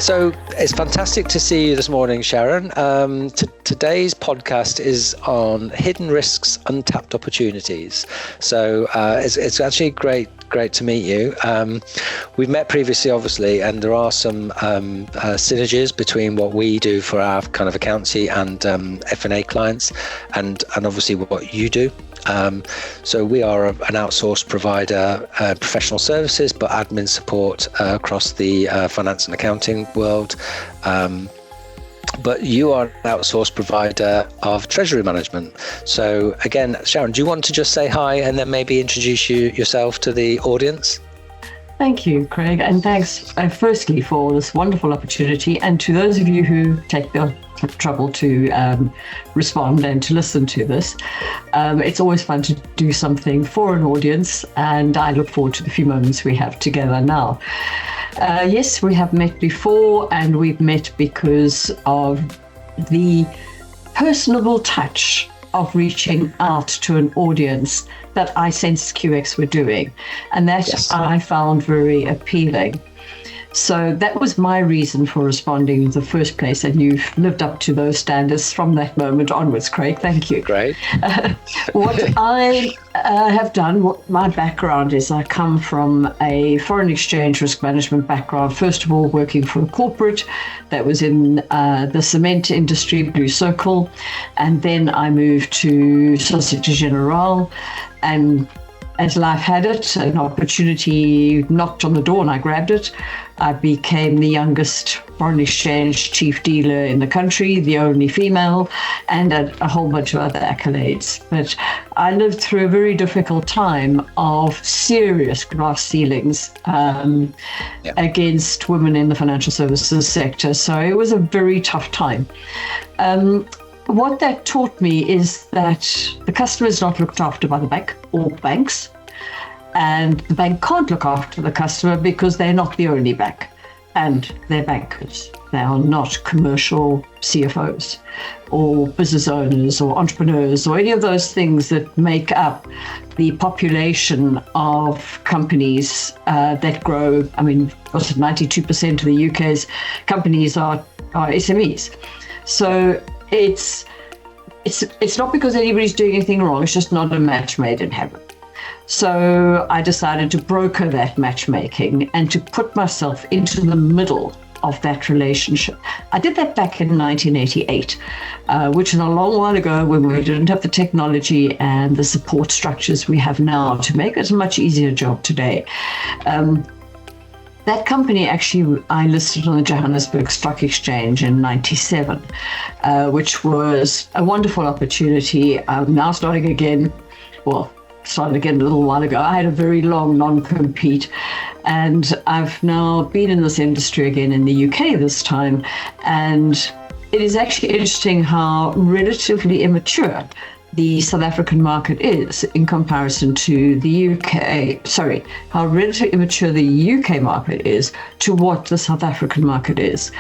So it's fantastic to see you this morning, Sharon. Today's podcast is on hidden risks, untapped opportunities. So it's actually great to meet you. We've met previously, obviously, and there are some synergies between what we do for our kind of accountancy and F&A clients, and obviously what you do. So we are an outsourced provider, professional services, but admin support across the finance and accounting world. But you are an outsourced provider of treasury management. So again, Sharon, do you want to just say hi and then maybe introduce yourself to the audience? Thank you, Craig, and thanks firstly for this wonderful opportunity, and to those of you who take the trouble to respond and to listen to this. It's always fun to do something for an audience, and I look forward to the few moments we have together now. Yes, we have met before, and we've met because of the personable touch of reaching out to an audience that I sensed QX were doing, and that yes. I found very appealing. So that was my reason for responding in the first place, and you've lived up to those standards from that moment onwards, Craig. Thank you. Great. What I have done, what my background is, I come from a foreign exchange risk management background, first of all working for a corporate that was in the cement industry, Blue Circle, and then I moved to Societe Generale, and as life had it, an opportunity knocked on the door and I grabbed it. I became the youngest foreign exchange chief dealer in the country, the only female, and a whole bunch of other accolades. But I lived through a very difficult time of serious glass ceilings against women in the financial services sector. So it was a very tough time. What that taught me is that the customer is not looked after by the bank or banks, and the bank can't look after the customer because they're not the only bank, and they're bankers. They are not commercial CFOs or business owners or entrepreneurs or any of those things that make up the population of companies that grow. I mean, 92% of the UK's companies are SMEs. So it's not because anybody's doing anything wrong, it's just not a match made in heaven. So I decided to broker that matchmaking and to put myself into the middle of that relationship. I did that back in 1988, which is a long while ago, when we didn't have the technology and the support structures we have now to make it a much easier job today. That company, actually, I listed on the Johannesburg Stock Exchange in 97, which was a wonderful opportunity. I'm now started again a little while ago. I had a very long non-compete, and I've now been in this industry again in the UK this time. And it is actually interesting how relatively immature the South African market is in comparison to the UK, how relatively immature the UK market is to what the South African market is.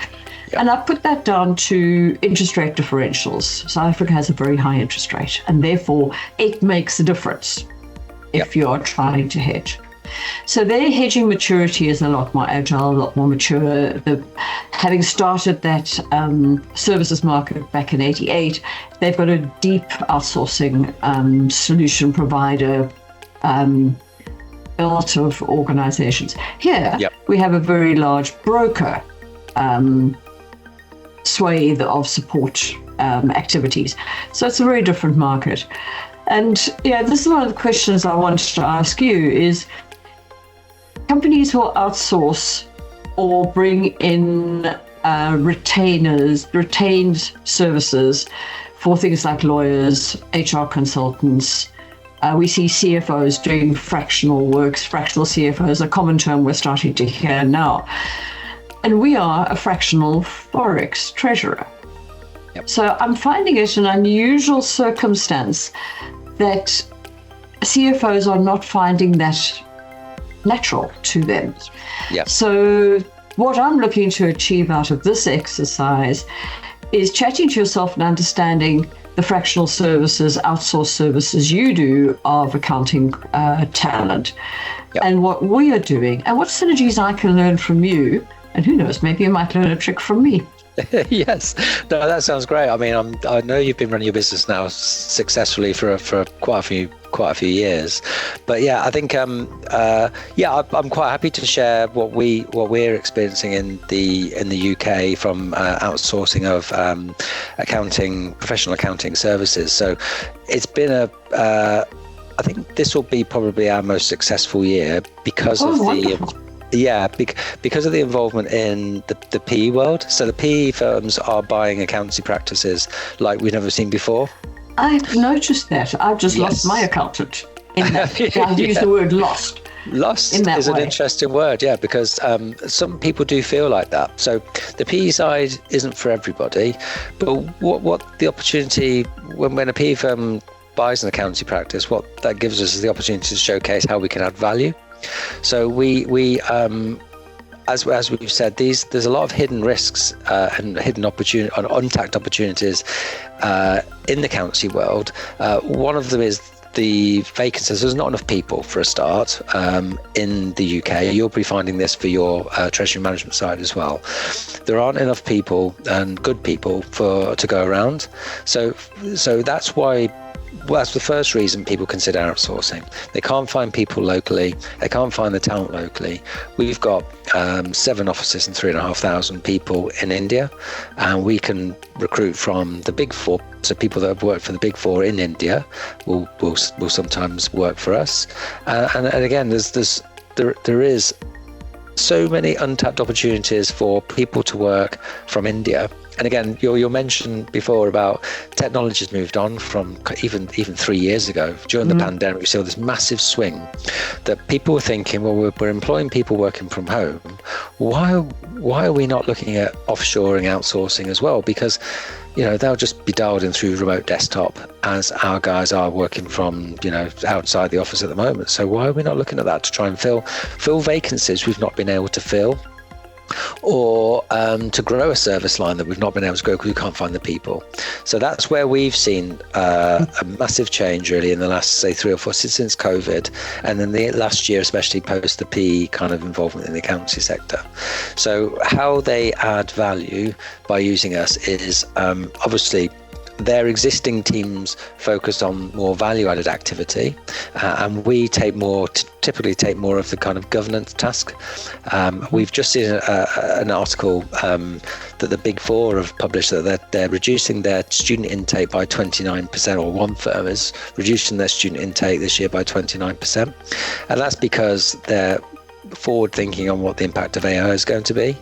Yep. And I put that down to interest rate differentials. South Africa has a very high interest rate, and therefore it makes a difference if you're trying to hedge. So their hedging maturity is a lot more agile, a lot more mature. Having started that services market back in 88, they've got a deep outsourcing solution provider belt of organizations. Here, we have a very large broker swathe of support activities. So it's a very different market. And this is one of the questions I wanted to ask you is, companies who outsource or bring in retained services for things like lawyers, HR consultants. We see CFOs doing fractional works. Fractional CFOs, a common term we're starting to hear now. And we are a fractional Forex treasurer. So I'm finding it an unusual circumstance that CFOs are not finding that natural to them. So what I'm looking to achieve out of this exercise is chatting to yourself and understanding the fractional services, outsourced services you do of accounting talent, and what we are doing, and what synergies I can learn from you And who knows, maybe you might learn a trick from me. Yes, no, that sounds great. I mean, I know you've been running your business now successfully for quite a few years, but yeah, I think I'm quite happy to share what we're experiencing in the UK from outsourcing of professional accounting services. So it's been I think this will be probably our most successful year because of wonderful. Because of the involvement in the PE world. So the PE firms are buying accountancy practices like we've never seen before. I've noticed that. I've just lost my accountant in that. I've used the word lost. Lost is an interesting word, yeah, because some people do feel like that. So the PE side isn't for everybody, but what the opportunity when a PE firm buys an accountancy practice, what that gives us is the opportunity to showcase how we can add value. So we as we've said, there's a lot of hidden risks and hidden opportunity and untapped opportunities in the accountancy world. One of them is the vacancies. There's not enough people for a start in the UK. You'll be finding this for your treasury management side as well. There aren't enough people and good people to go around. So that's why. Well, that's the first reason people consider outsourcing. They can't find people locally. They can't find the talent locally. We've got 7 offices and 3,500 people in India, and we can recruit from the Big Four. So people that have worked for the Big Four in India will sometimes work for us. And again, there is so many untapped opportunities for people to work from India. And again, your mention before about technology has moved on from even 3 years ago. During the pandemic, we saw this massive swing that people were thinking, well, we're employing people working from home. Why are we not looking at offshoring, outsourcing as well? Because they'll just be dialed in through remote desktop as our guys are working from, outside the office at the moment. So why are we not looking at that to try and fill vacancies we've not been able to fill? Or to grow a service line that we've not been able to grow because we can't find the people. So that's where we've seen a massive change really in the last, say, 3 or 4 since COVID, and then the last year, especially post the PE kind of involvement in the accountancy sector. So how they add value by using us is obviously their existing teams focus on more value-added activity, and we typically take more of the kind of governance task. We've just seen an article that the Big Four have published that they're reducing their student intake by 29%, or one firm is reducing their student intake this year by 29%, and that's because they're forward thinking on what the impact of AI is going to be,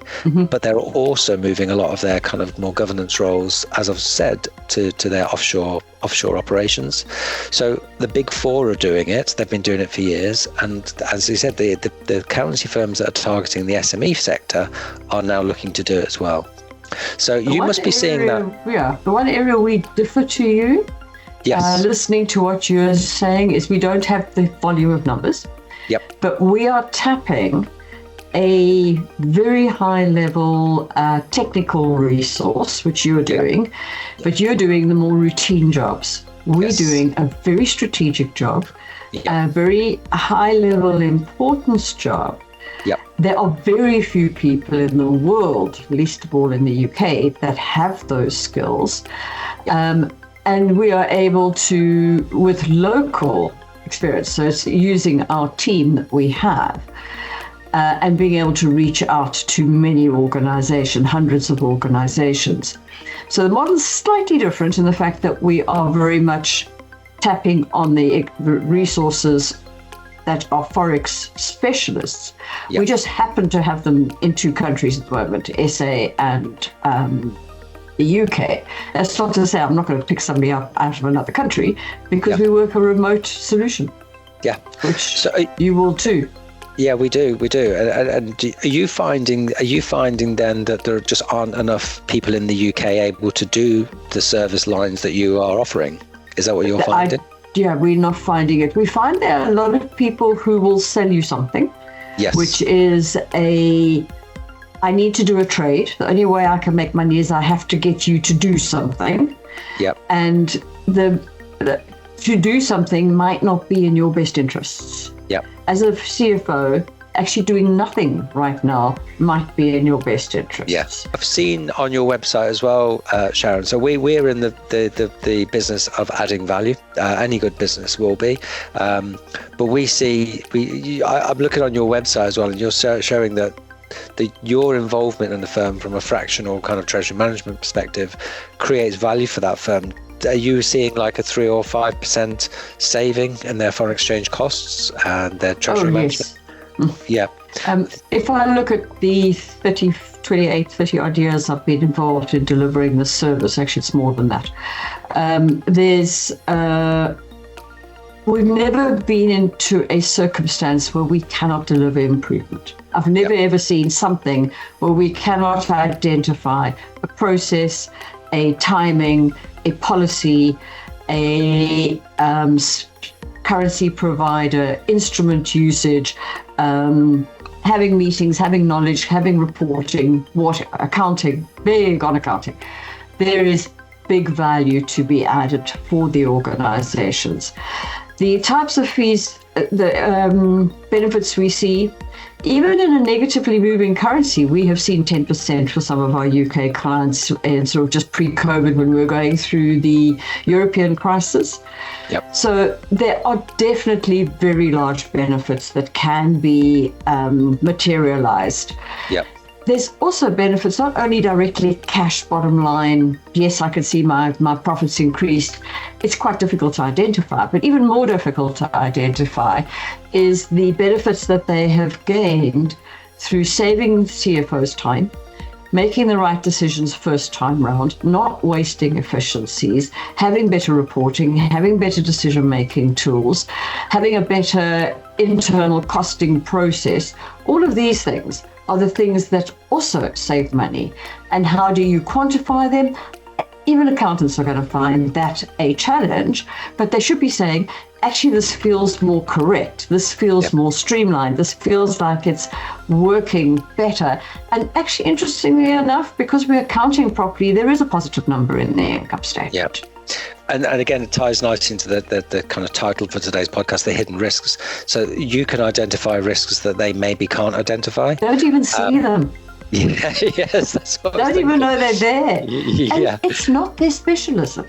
but they're also moving a lot of their kind of more governance roles, as I've said, to their offshore operations. So the Big Four are doing it. They've been doing it for years, and as you said, the accountancy firms that are targeting the SME sector are now looking to do it as well. So you must be seeing that. Yeah, the one area we differ to you, yes, listening to what you're saying, is we don't have the volume of numbers. Yep. But we are tapping a very high level technical resource, which you're doing, but you're doing the more routine jobs. We're doing a very strategic job, a very high level importance job. Yep. There are very few people in the world, least of all in the UK, that have those skills. And we are able to, with local experience, so it's using our team that we have and being able to reach out to many organizations, hundreds of organizations. So the model is slightly different in the fact that we are very much tapping on the resources that are Forex specialists. Yep. We just happen to have them in 2 countries at the moment, SA and the UK. That's not to say I'm not going to pick somebody up out of another country, because we work a remote solution. Yeah, which you will too. Yeah, we do. And are you finding then that there just aren't enough people in the UK able to do the service lines that you are offering? Is that what you're finding? We're not finding it. We find there are a lot of people who will sell you something, which is I need to do a trade. The only way I can make money is I have to get you to do something. Yep. And to do something might not be in your best interests. Yep. As a CFO, actually doing nothing right now might be in your best interest. Yes, I've seen on your website as well, Sharon. So we're in the business of adding value. Any good business will be, but we see. I'm looking on your website as well, and you're showing that your involvement in the firm from a fractional kind of treasury management perspective creates value for that firm. Are you seeing like a 3 or 5% saving in their foreign exchange costs and their treasury management? Yes. Yeah. If I look at the 30 odd years I've been involved in delivering this service, actually it's more than that. We've never been into a circumstance where we cannot deliver improvement. I've never ever seen something where we cannot identify a process, a timing, a policy, a currency provider, instrument usage, having meetings, having knowledge, having reporting, accounting, big on accounting. There is big value to be added for the organizations. The types of fees, the benefits we see, even in a negatively moving currency, we have seen 10% for some of our UK clients, and sort of just pre-COVID when we were going through the European crisis. Yep. So there are definitely very large benefits that can be materialized. Yep. There's also benefits, not only directly cash bottom line. Yes, I can see my profits increased. It's quite difficult to identify, but even more difficult to identify is the benefits that they have gained through saving CFO's time, making the right decisions first time round, not wasting efficiencies, having better reporting, having better decision-making tools, having a better internal costing process. All of these things are the things that also save money. And how do you quantify them? Even accountants are going to find that a challenge, but they should be saying, actually, this feels more correct. This feels more streamlined. This feels like it's working better. And actually, interestingly enough, because we're accounting properly, there is a positive number in the income statement. Yep. And again, it ties nicely into the kind of title for today's podcast, the hidden risks. So you can identify risks that they maybe can't identify. Don't even see them. Yeah, yes, that's what Don't even know they're there. Yeah. And it's not their specialism.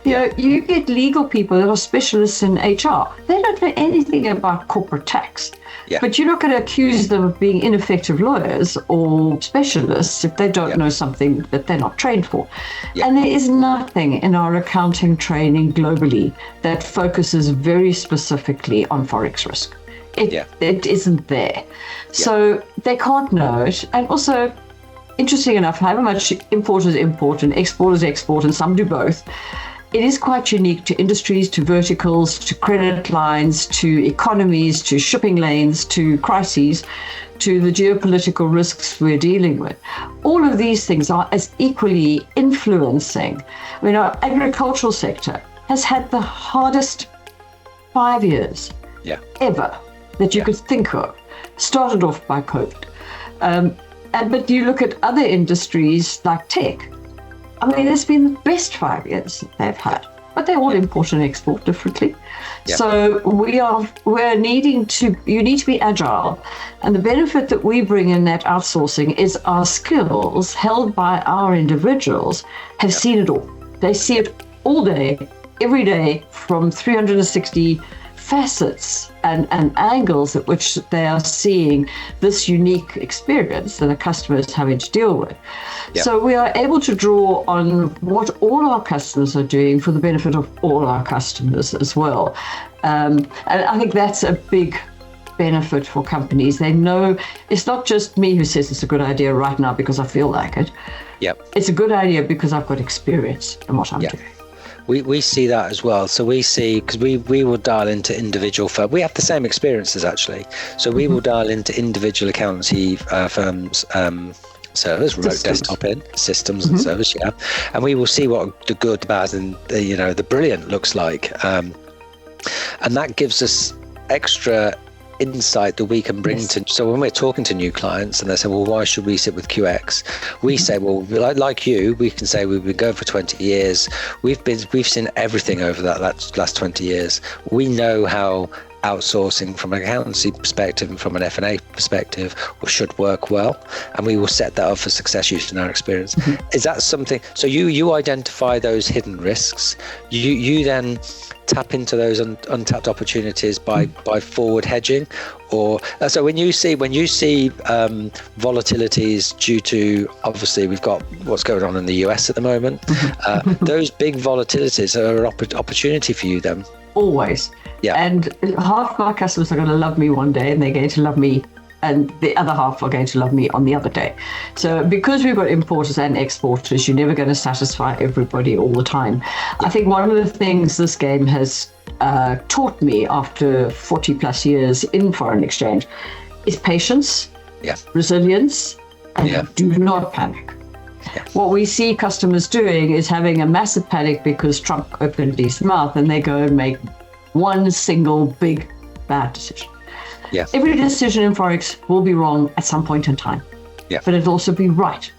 You know, you get legal people that are specialists in HR. They don't know anything about corporate tax. Yeah. But you're not going to accuse them of being ineffective lawyers or specialists if they don't know something that they're not trained for. Yeah. And there is nothing in our accounting training globally that focuses very specifically on Forex risk. It isn't there. Yeah. So they can't know it. And also, interesting enough, however much importers import and exporters export, and some do both, it is quite unique to industries, to verticals, to credit lines, to economies, to shipping lanes, to crises, to the geopolitical risks we're dealing with. All of these things are as equally influencing. I mean, our agricultural sector has had the hardest 5 years ever that you could think of. Started off by COVID. But you look at other industries like tech. I mean, it's been the best 5 years that they've had, but they all import and export differently. Yeah. So you need to be agile. And the benefit that we bring in that outsourcing is our skills held by our individuals have seen it all. They see it all day, every day, from 360 facets and angles at which they are seeing this unique experience that a customer is having to deal with. Yep. So we are able to draw on what all our customers are doing for the benefit of all our customers as well. And I think that's a big benefit for companies. They know it's not just me who says it's a good idea right now because I feel like it. Yep. It's a good idea because I've got experience in what I'm doing. We see that as well. So we see, because we will dial into individual firms. We have the same experiences actually. So we will dial into individual accountancy firms, servers, remote desktop systems and servers, and we will see what the good, bad, and the brilliant looks like. And that gives us extra insight that we can bring to. So when we're talking to new clients and they say, well, why should we sit with QX? We say, well, like you, we can say we've been going for 20 years. We've seen everything over that last 20 years. We know how outsourcing from an accountancy perspective and from an F&A perspective should work well, and we will set that up for success using our experience. Is that something, so you identify those hidden risks, you then tap into those untapped opportunities by forward hedging, or so when you see volatilities due to, obviously we've got what's going on in the US at the moment, those big volatilities are an opportunity for you then? Always. Yeah. And half my customers are going to love me one day and they're going to love me, and the other half are going to love me on the other day. So because we've got importers and exporters, you're never going to satisfy everybody all the time. I think one of the things this game has taught me after 40 plus years in foreign exchange is patience, resilience, and do not panic. What we see customers doing is having a massive panic because Trump opened his mouth, and they go and make one single big bad decision. Every decision in Forex will be wrong at some point in time, but it'll also be right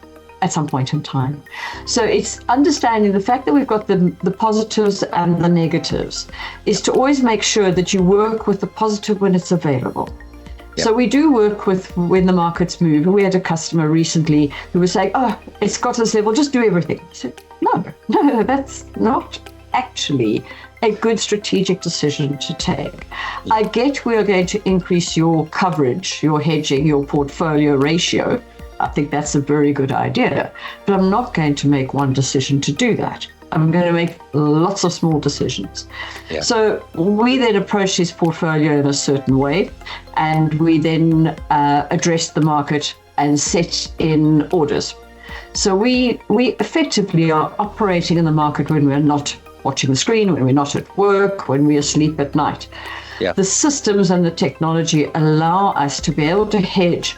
at some point in time. So it's understanding the fact that we've got the positives and the negatives is to always make sure that you work with the positive when it's available. So we do work with when the markets move. We had a customer recently who was saying, oh, it's got to this level, just do everything. I said, no, that's not actually a good strategic decision to take. I get we are going to increase your coverage, your hedging, your portfolio ratio. I think that's a very good idea, but I'm not going to make one decision to do that. I'm going to make lots of small decisions. So we then approach his portfolio in a certain way, and we then address the market and set in orders. So we effectively are operating in the market when we're not watching the screen, when we're not at work, when we're asleep at night. The systems and the technology allow us to be able to hedge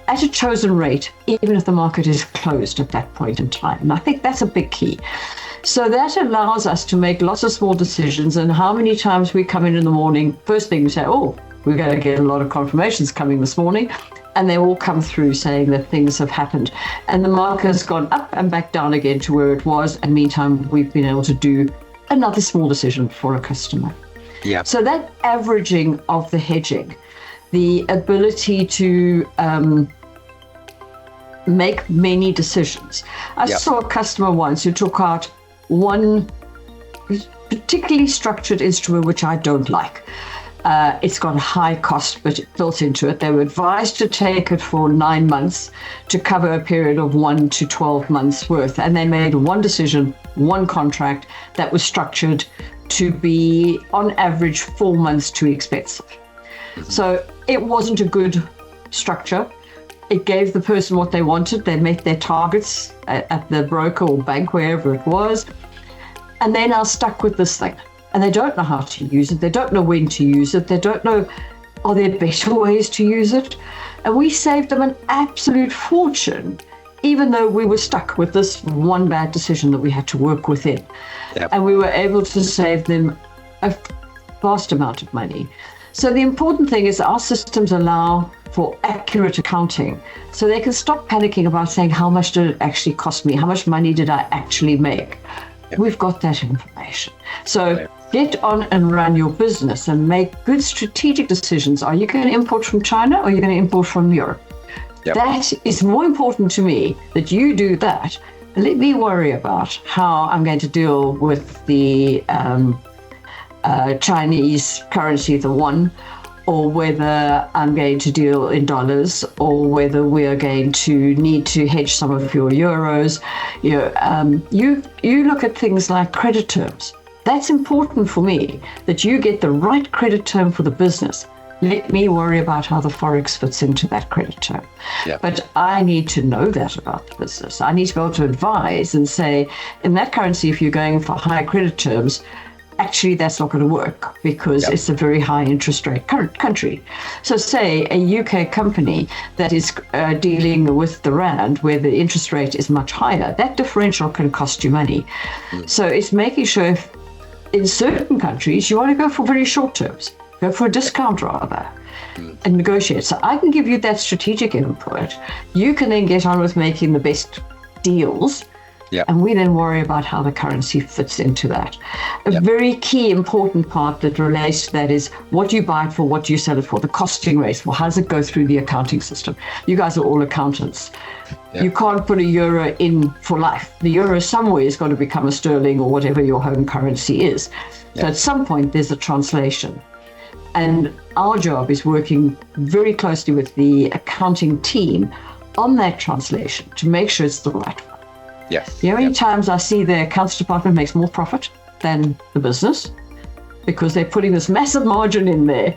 at a chosen rate, even if the market is closed at that point in time. And I think that's a big key. So that allows us to make lots of small decisions. And how many times we come in the morning, first thing we say, oh, we're going to get a lot of confirmations coming this morning. And they all come through saying that things have happened. And the market has gone up and back down again to where it was. And meantime, we've been able to do another small decision for a customer. So that averaging of the hedging, the ability to make many decisions. I saw a customer once who took out one particularly structured instrument, which I don't like. It's got a high cost built into it. They were advised to take it for 9 months to cover a period of 1 to 12 months worth. And they made one decision, one contract that was structured to be on average 4 months too expensive. So it wasn't a good structure. It gave the person what they wanted. They met their targets at the broker or bank, wherever it was. And they're now stuck with this thing. And they don't know how to use it. They don't know when to use it. They don't know, are there better ways to use it? And we saved them an absolute fortune, even though we were stuck with this one bad decision that we had to work within. And we were able to save them a vast amount of money. So the important thing is our systems allow for accurate accounting. So they can stop panicking about saying, how much did it actually cost me? How much money did I actually make? We've got that information. So get on and run your business and make good strategic decisions. Are you going to import from China, or are you going to import from Europe? That is more important to me, that you do that. Let me worry about how I'm going to deal with the Chinese currency, the yuan, or whether I'm going to deal in dollars, or whether we are going to need to hedge some of your euros. You look at things like credit terms. That's important for me, that you get the right credit term for the business. Let me worry about how the Forex fits into that credit term. But I need to know that about the business. I need to be able to advise and say, in that currency, if you're going for high credit terms, actually that's not going to work, because it's a very high interest rate country. So say a UK company that is dealing with the rand, where the interest rate is much higher, that differential can cost you money. So it's making sure if in certain countries you want to go for very short terms, go for a discount rather, and negotiate. So I can give you that strategic input. You can then get on with making the best deals And we then worry about how the currency fits into that. A very key important part that relates to that is what do you buy it for, what do you sell it for, the costing rate. Well, how does it go through the accounting system? You guys are all accountants. You can't put a euro in for life. The euro somewhere is going to become a sterling or whatever your home currency is. So at some point there's a translation. And our job is working very closely with the accounting team on that translation to make sure it's the right one. The only times I see the accounts department makes more profit than the business, because they're putting this massive margin in there,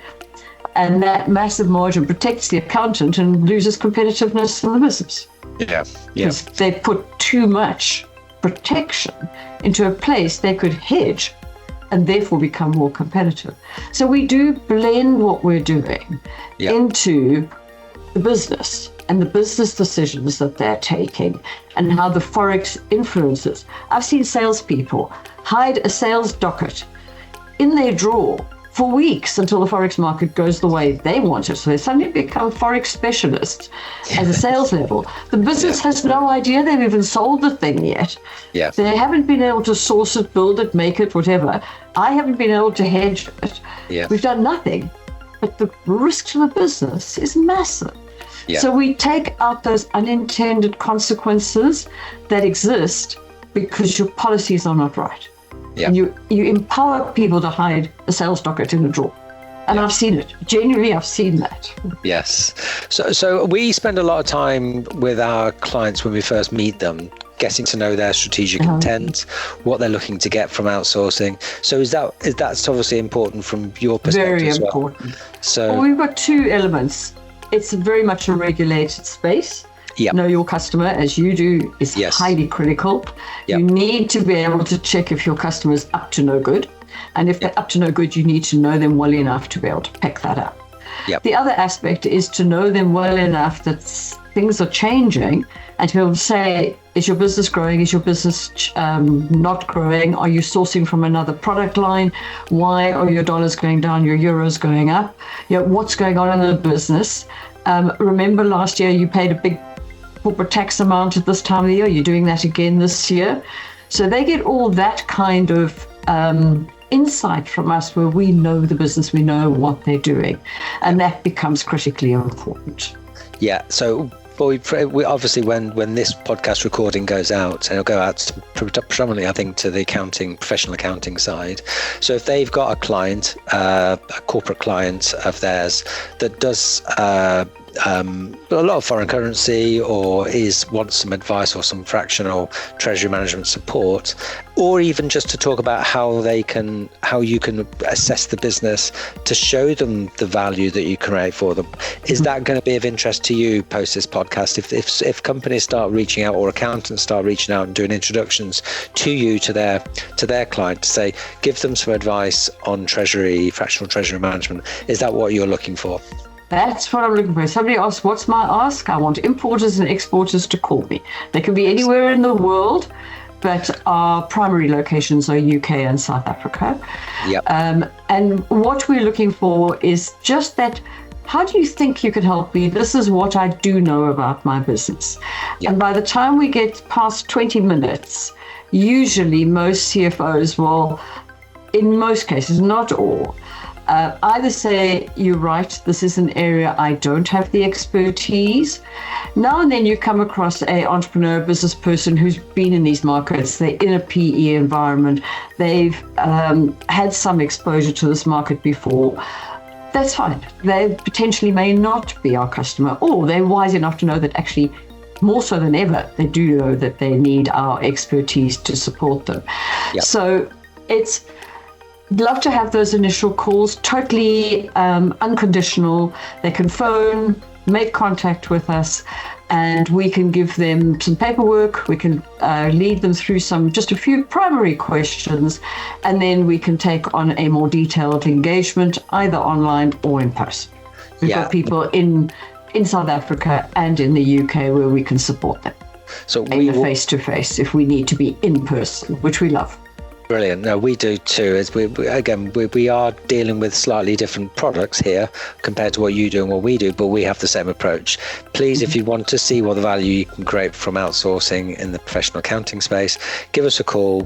and that massive margin protects the accountant and loses competitiveness in the business. Because they put too much protection into a place they could hedge and therefore become more competitive. So we do blend what we're doing into the business and the business decisions that they're taking and how the Forex influences. I've seen salespeople hide a sales docket in their drawer for weeks until the Forex market goes the way they want it. So they suddenly become Forex specialists at a sales level. The business has no idea they've even sold the thing yet. They haven't been able to source it, build it, make it, whatever. I haven't been able to hedge it. We've done nothing. But the risk to the business is massive. So we take out those unintended consequences that exist because your policies are not right. And you empower people to hide a sales docket in a drawer. And I've seen it. Genuinely, I've seen that. Yes. So we spend a lot of time with our clients when we first meet them, getting to know their strategic intent, what they're looking to get from outsourcing. So that's obviously important from your perspective Very as well. important. Well, we've got two elements. It's very much a regulated space. Know your customer as you do is highly critical. You need to be able to check if your customer is up to no good. And if they're up to no good, you need to know them well enough to be able to pick that up. The other aspect is to know them well enough that things are changing and to be able to say, is your business growing? Is your business not growing? Are you sourcing from another product line? Why are your dollars going down, your euros going up? What's going on in the business? Remember last year you paid a big corporate tax amount at this time of the year. You're doing that again this year. So they get all that kind of insight from us where we know the business, we know what they're doing. And that becomes critically important. So we obviously, when this podcast recording goes out, and it'll go out predominantly, I think, to the professional accounting side. So if they've got a client, a corporate client of theirs that does a lot of foreign currency or wants some advice or some fractional treasury management support, or even just to talk about how you can assess the business to show them the value that you create for them, is that going to be of interest to you post this podcast? If companies start reaching out, or accountants start reaching out and doing introductions to you, to their client, to say, give them some advice on fractional treasury management, is that what you're looking for? That's what I'm looking for. Somebody asks, what's my ask? I want importers and exporters to call me. They can be anywhere in the world, but our primary locations are UK and South Africa. And what we're looking for is just that, how do you think you can help me? This is what I do know about my business. And by the time we get past 20 minutes, usually most CFOs will, in most cases, not all, either say, you're right, this is an area I don't have the expertise. Now and then you come across an entrepreneur, business person who's been in these markets, they're in a PE environment, they've had some exposure to this market before. That's fine. They potentially may not be our customer, or they're wise enough to know that actually, more so than ever, they do know that they need our expertise to support them. So it's love to have those initial calls, totally unconditional. They can phone, make contact with us, and we can give them some paperwork. We can lead them through just a few primary questions, and then we can take on a more detailed engagement, either online or in person. We've got people in South Africa and in the UK where we can support them. So we face-to-face if we need to be in person, which we love. Brilliant. No, we do too. As we are dealing with slightly different products here compared to what you do and what we do, but we have the same approach. Please, if you want to see what the value you can create from outsourcing in the professional accounting space, give us a call.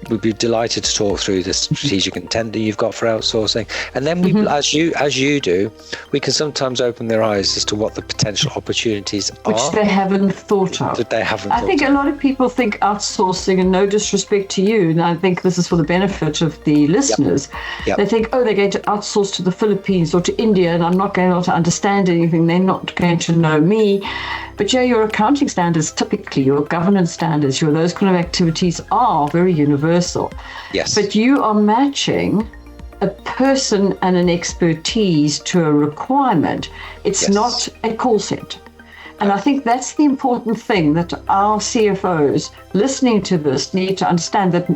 We'd be delighted to talk through the strategic intent that you've got for outsourcing. And then we, as you do, we can sometimes open their eyes as to what the potential opportunities are. Which they haven't thought of. I think a lot of people think outsourcing, and no disrespect to you, and I think this is for the benefit of the listeners, they think, they're going to outsource to the Philippines or to India, and I'm not going to be able to understand anything. They're not going to know me. But your accounting standards, typically your governance standards, those kind of activities are very universal. Yes. But you are matching a person and an expertise to a requirement. It's not a call center. And I think that's the important thing that our CFOs listening to this need to understand, that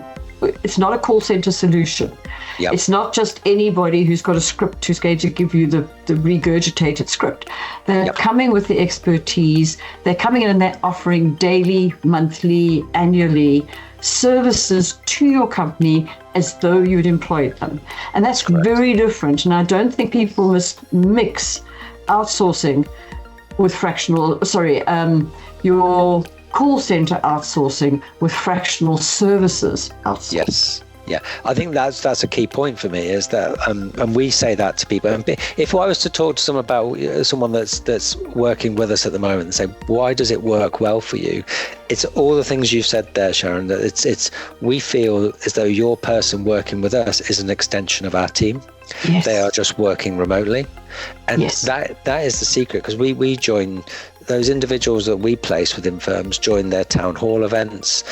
it's not a call center solution. Yep. It's not just anybody who's got a script who's going to give you the regurgitated script. They're coming with the expertise. They're coming in and they're offering daily, monthly, annually services to your company as though you'd employed them. And that's very different. And I don't think people must mix outsourcing with your call center outsourcing with fractional services outsourcing. Yes. Yeah, I think that's a key point for me, is that, and we say that to people. And if I was to talk to someone about someone that's working with us at the moment and say, why does it work well for you? It's all the things you've said there, Sharon. That it's we feel as though your person working with us is an extension of our team. Yes. They are just working remotely, and that is the secret, because we join. Those individuals that we place within firms join their town hall events.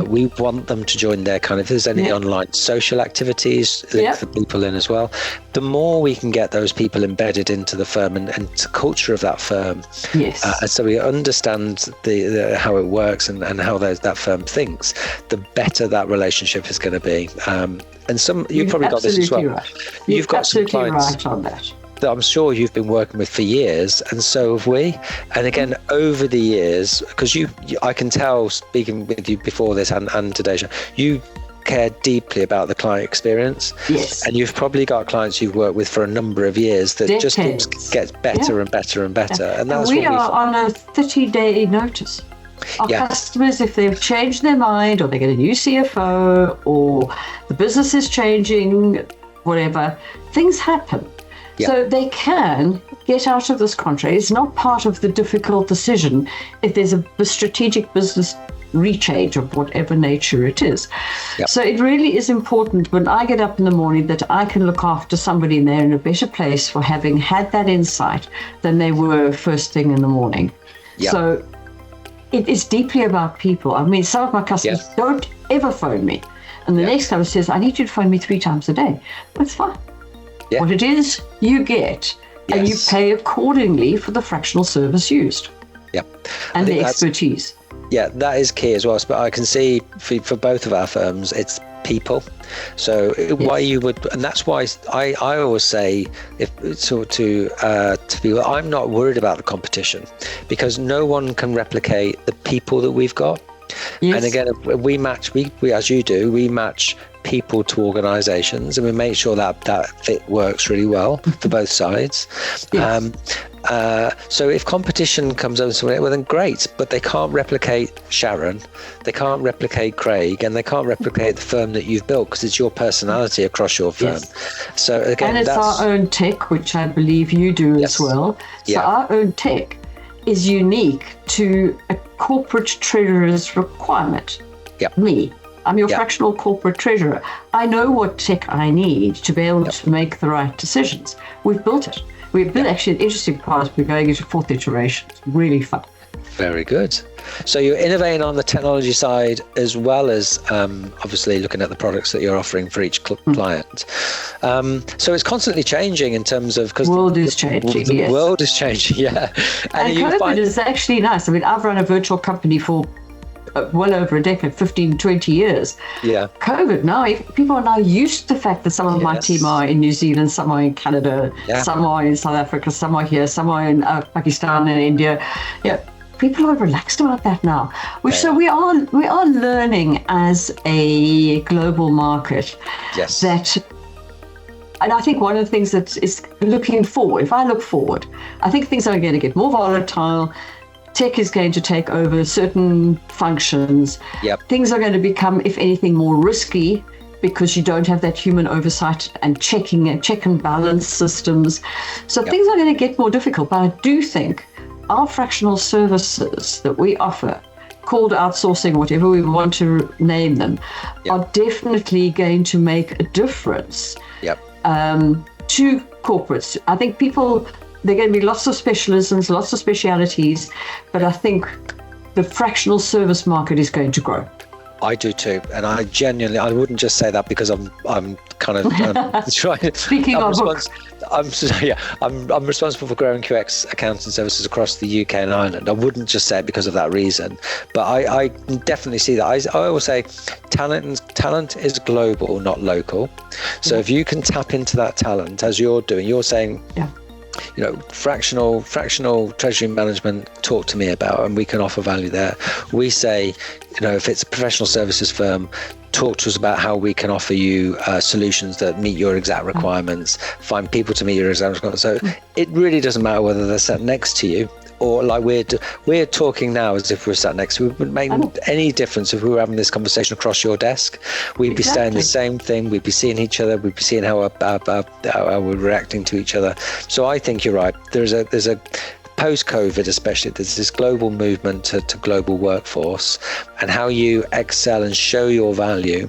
We want them to join their if there's any online social activities, link the people in as well. The more we can get those people embedded into the firm and the culture of that firm, so we understand the how it works and how that firm thinks, the better that relationship is going to be. And you've probably got this as well. Right. You've got some clients right on that. That I'm sure you've been working with for years, and so have we. And again, over the years, because I can tell, speaking with you before this and today's show, you care deeply about the client experience. Yes. And you've probably got clients you've worked with for a number of years that Decades. just gets better and better and better. And that's we are on a 30-day notice. Our customers, if they've changed their mind, or they get a new CFO, or the business is changing, whatever, things happen. So they can get out of this contract. It's not part of the difficult decision if there's a strategic business rechange of whatever nature it is. So it really is important when I get up in the morning that I can look after somebody and they're in a better place for having had that insight than they were first thing in the morning. So it is deeply about people. I mean, some of my customers don't ever phone me. And the next customer says, I need you to phone me 3 times a day. That's fine. What it is, you get, and you pay accordingly for the fractional service used. And the expertise. That is key as well. But I can see for both of our firms, it's people. So why you would, and that's why I always say, to people, I'm not worried about the competition, because no one can replicate the people that we've got. And again, we match, we as you do, we match people to organizations, and we make sure that fit works really well for both sides. So if competition comes over, well then great, but they can't replicate Sharon, they can't replicate Craig, and they can't replicate the firm that you've built, because it's your personality across your firm. So again, and it's our own tech, which I believe you do as well. So our own tech is unique to a corporate treasurer's requirement. I'm your fractional corporate treasurer. I know what tech I need to be able to make the right decisions. We've built it. We've built actually an interesting part. We're going into 4th iteration. It's really fun. Very good. So you're innovating on the technology side, as well as obviously looking at the products that you're offering for each client. So it's constantly changing in terms of, because the world is changing. The world is changing. And COVID is actually nice. I mean, I've run a virtual company for well over a decade, 15, 20 years. COVID, now people are now used to the fact that some of my team are in New Zealand, some are in Canada, some are in South Africa, some are here, some are in Pakistan and India. people are relaxed about that now. So we are learning as a global market. Yes. And I think one of the things that is looking forward, if I look forward, I think things are going to get more volatile. Tech is going to take over certain functions. Yep. Things are going to become, if anything, more risky because you don't have that human oversight and check and balance systems. So things are going to get more difficult. But I do think our fractional services that we offer, called outsourcing, whatever we want to name them, are definitely going to make a difference. To corporates. I think there are going to be lots of specialisms, lots of specialities, but I think the fractional service market is going to grow. I do too, and I wouldn't just say that because I'm kind of trying. Speaking of books. I'm responsible for growing QX accounting services across the UK and Ireland. I wouldn't just say it because of that reason, but I definitely see that. I always say talent is global, not local. So if you can tap into that talent as you're doing, you're saying, fractional treasury management, talk to me about, and we can offer value there. We say, if it's a professional services firm, talk to us about how we can offer you solutions that meet your exact requirements, find people to meet your exact requirements. So it really doesn't matter whether they're sat next to you or like we're talking now as if we're sat next to you. It wouldn't make any difference if we were having this conversation across your desk. We'd be saying the same thing. We'd be seeing each other. We'd be seeing how we're reacting to each other. So I think you're right. There's a post-COVID especially, there's this global movement to global workforce, and how you excel and show your value.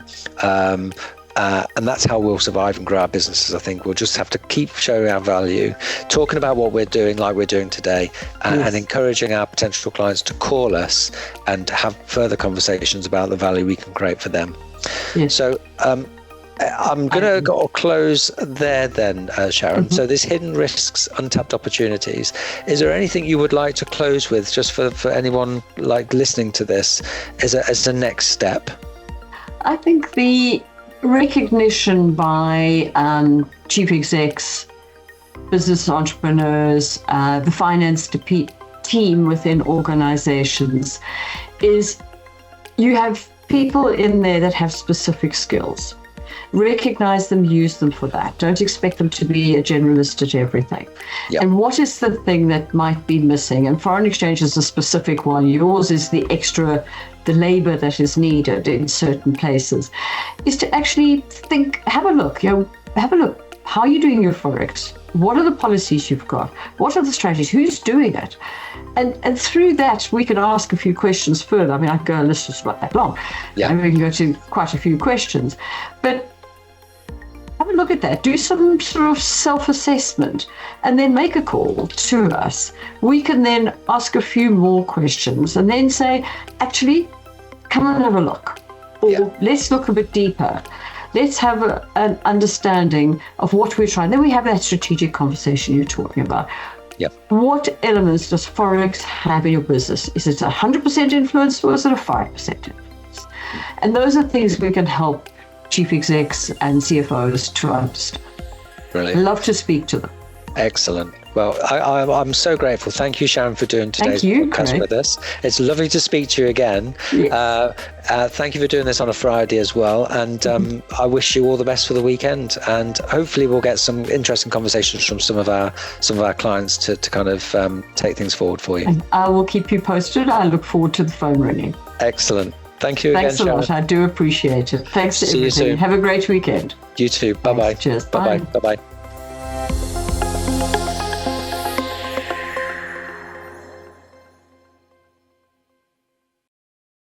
And that's how we'll survive and grow our businesses. I think we'll just have to keep showing our value, talking about what we're doing like we're doing today, and encouraging our potential clients to call us and have further conversations about the value we can create for them. Yes. So I'm going to close there then, Sharon. So this hidden risks, untapped opportunities. Is there anything you would like to close with, just for anyone like listening to this, as a next step? I think the recognition by chief execs, business entrepreneurs, the finance team within organizations is you have people in there that have specific skills. Recognize them, use them for that. Don't expect them to be a generalist at everything. Yep. And what is the thing that might be missing? And foreign exchange is a specific one. Yours is the labor that is needed in certain places, is to actually have a look. How are you doing your Forex? What are the policies you've got? What are the strategies? Who's doing it? And through that, we can ask a few questions further. I mean, I could go a list is not that long. And we can go to quite a few questions. But have a look at that. Do some sort of self-assessment and then make a call to us. We can then ask a few more questions and then say, actually, come and have a look. Or let's look a bit deeper. Let's have an understanding of what we're trying. Then we have that strategic conversation you're talking about. What elements does Forex have in your business? Is it 100% influence or is it a 5% influence? And those are things we can help chief execs and CFOs to understand. Brilliant. I'd love to speak to them. Excellent. Well, I'm so grateful. Thank you, Sharon, for doing today's podcast with us. It's lovely to speak to you again. Thank you for doing this on a Friday as well. And I wish you all the best for the weekend. And hopefully we'll get some interesting conversations from some of our clients to kind of take things forward for you. And I will keep you posted. I look forward to the phone ringing. Excellent. Thank you again, Thanks a lot. Sharon. I do appreciate it. Thanks to everything. See you soon. Have a great weekend. You too. Bye-bye. Cheers. Bye-bye. Bye-bye.